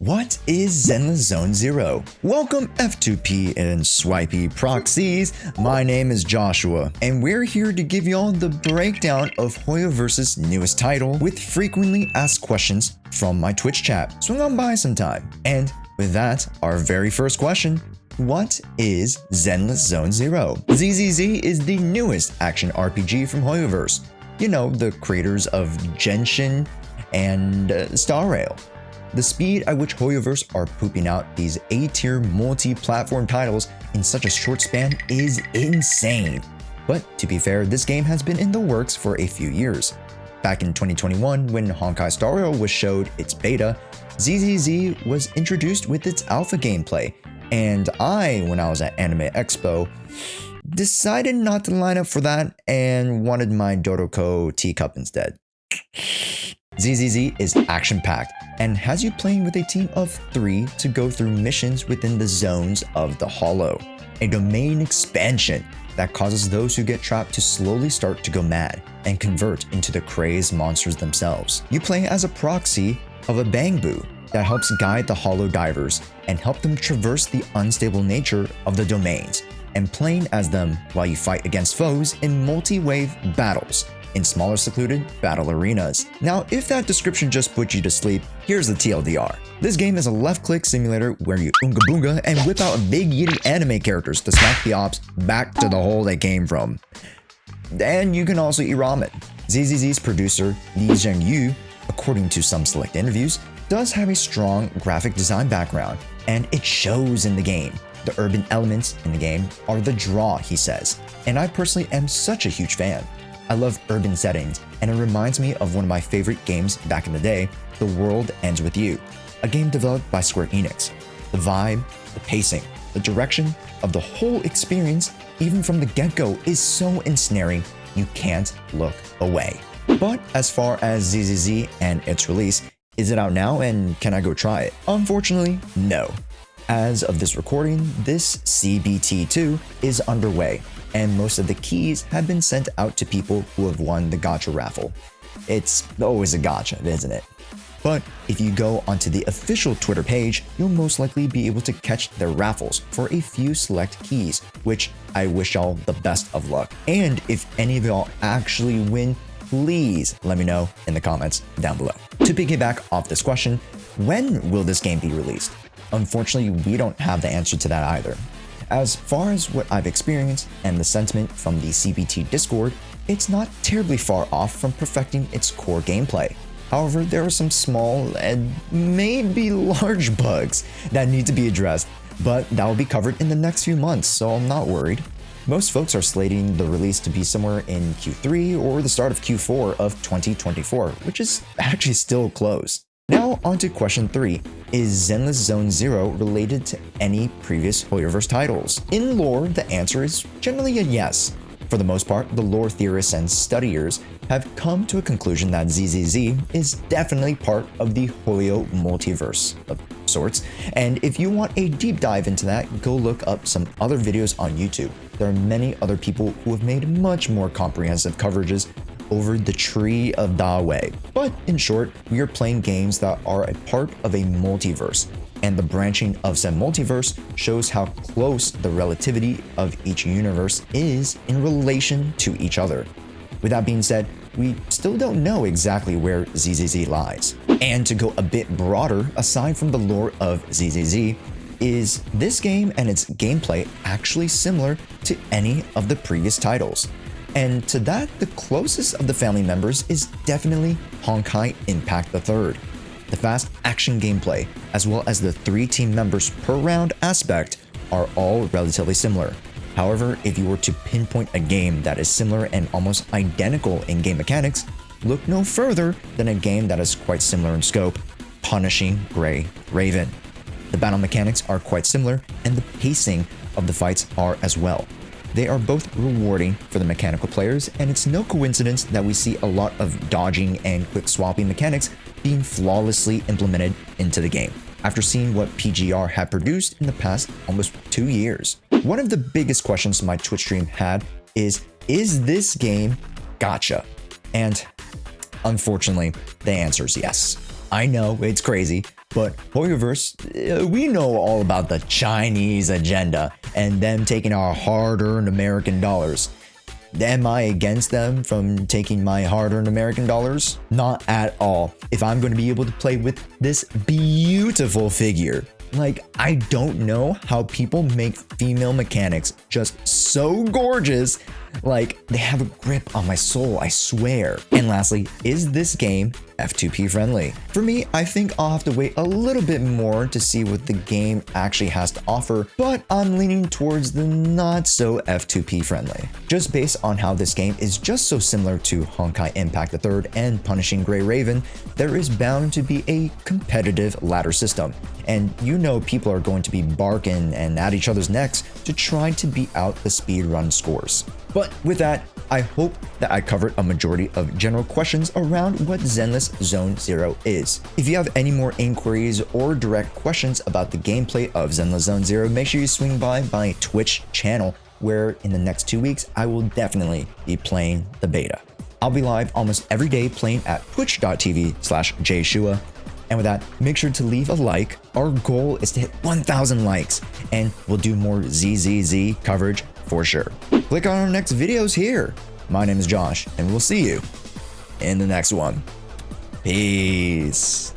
What is Zenless Zone Zero? Welcome F2P and swipey proxies, my name is Joshua, and we're here to give y'all the breakdown of Hoyoverse's newest title with frequently asked questions from my Twitch chat. Swing on by sometime. And with that, our very first question, what is Zenless Zone Zero? ZZZ is the newest action RPG from Hoyoverse. You know, the creators of Genshin and Star Rail. The speed at which Hoyoverse are pooping out these A-tier multi-platform titles in such a short span is insane. But to be fair, this game has been in the works for a few years. Back in 2021, when Honkai Star Rail was showed its beta, ZZZ was introduced with its alpha gameplay, and when I was at Anime Expo, decided not to line up for that and wanted my Doroko teacup instead. ZZZ is action-packed and has you playing with a team of 3 to go through missions within the zones of the Hollow, a domain expansion that causes those who get trapped to slowly start to go mad and convert into the crazed monsters themselves. You play as a proxy of a Bangbu that helps guide the Hollow divers and help them traverse the unstable nature of the domains, and playing as them while you fight against foes in multi-wave battles in smaller secluded battle arenas. Now, if that description just put you to sleep, here's the TLDR. This game is a left-click simulator where you oonga boonga and whip out big yitty anime characters to smack the ops back to the hole they came from. And you can also eat ramen. ZZZ's producer, Lee Zheng-yu, according to some select interviews, does have a strong graphic design background, and it shows in the game. The urban elements in the game are the draw, he says, and I personally am such a huge fan. I love urban settings, and it reminds me of one of my favorite games back in the day, The World Ends With You, a game developed by Square Enix. The vibe, the pacing, the direction of the whole experience, even from the get-go, is so ensnaring you can't look away. But as far as ZZZ and its release, is it out now and can I go try it? Unfortunately, no. As of this recording, this CBT2 is underway, and most of the keys have been sent out to people who have won the gacha raffle. It's always a gacha, isn't it? But if you go onto the official Twitter page, you'll most likely be able to catch their raffles for a few select keys, which I wish y'all the best of luck. And if any of y'all actually win, please let me know in the comments down below. To piggyback off this question, when will this game be released? Unfortunately, we don't have the answer to that either. As far as what I've experienced and the sentiment from the CBT Discord, it's not terribly far off from perfecting its core gameplay. However, there are some small and maybe large bugs that need to be addressed, but that will be covered in the next few months, so I'm not worried. Most folks are slating the release to be somewhere in Q3 or the start of Q4 of 2024, which is actually still close. Now on to question 3. Is Zenless Zone Zero related to any previous Hoyoverse titles? In lore, the answer is generally a yes. For the most part, the lore theorists and studiers have come to a conclusion that ZZZ is definitely part of the Hoyo multiverse of sorts, and if you want a deep dive into that, go look up some other videos on YouTube. There are many other people who have made much more comprehensive coverages over the tree of Dawei. But in short, we are playing games that are a part of a multiverse, and the branching of said multiverse shows how close the relativity of each universe is in relation to each other. With that being said, we still don't know exactly where ZZZ lies. And to go a bit broader, aside from the lore of ZZZ, is this game and its gameplay actually similar to any of the previous titles? And to that, the closest of the family members is definitely Honkai Impact III. The fast action gameplay, as well as the 3 team members per round aspect, are all relatively similar. However, if you were to pinpoint a game that is similar and almost identical in game mechanics, look no further than a game that is quite similar in scope, Punishing Gray Raven. The battle mechanics are quite similar, and the pacing of the fights are as well. They are both rewarding for the mechanical players, and it's no coincidence that we see a lot of dodging and quick swapping mechanics being flawlessly implemented into the game, after seeing what PGR had produced in the past almost 2 years. One of the biggest questions my Twitch stream had is this game gacha? And unfortunately, the answer is yes. I know, it's crazy, But Hoyoverse, we know all about the Chinese agenda and them taking our hard-earned American dollars. Am I against them from taking my hard-earned American dollars? Not at all. If I'm going to be able to play with this beautiful figure. Like, I don't know how people make female mechanics just so gorgeous. Like, they have a grip on my soul, I swear. And lastly, is this game F2P friendly? For me, I think I'll have to wait a little bit more to see what the game actually has to offer, but I'm leaning towards the not so F2P friendly. Just based on how this game is just so similar to Honkai Impact III and Punishing Gray Raven, there is bound to be a competitive ladder system. And you know people are going to be barking and at each other's necks to try to beat out the speedrun scores. But with that, I hope that I covered a majority of general questions around what Zenless Zone Zero is. If you have any more inquiries or direct questions about the gameplay of Zenless Zone Zero, make sure you swing by my Twitch channel, where in the next 2 weeks, I will definitely be playing the beta. I'll be live almost every day playing at twitch.tv/Jshoea. And with that, make sure to leave a like. Our goal is to hit 1,000 likes, and we'll do more ZZZ coverage for sure. Click on our next videos here. My name is Josh, and we'll see you in the next one. Peace.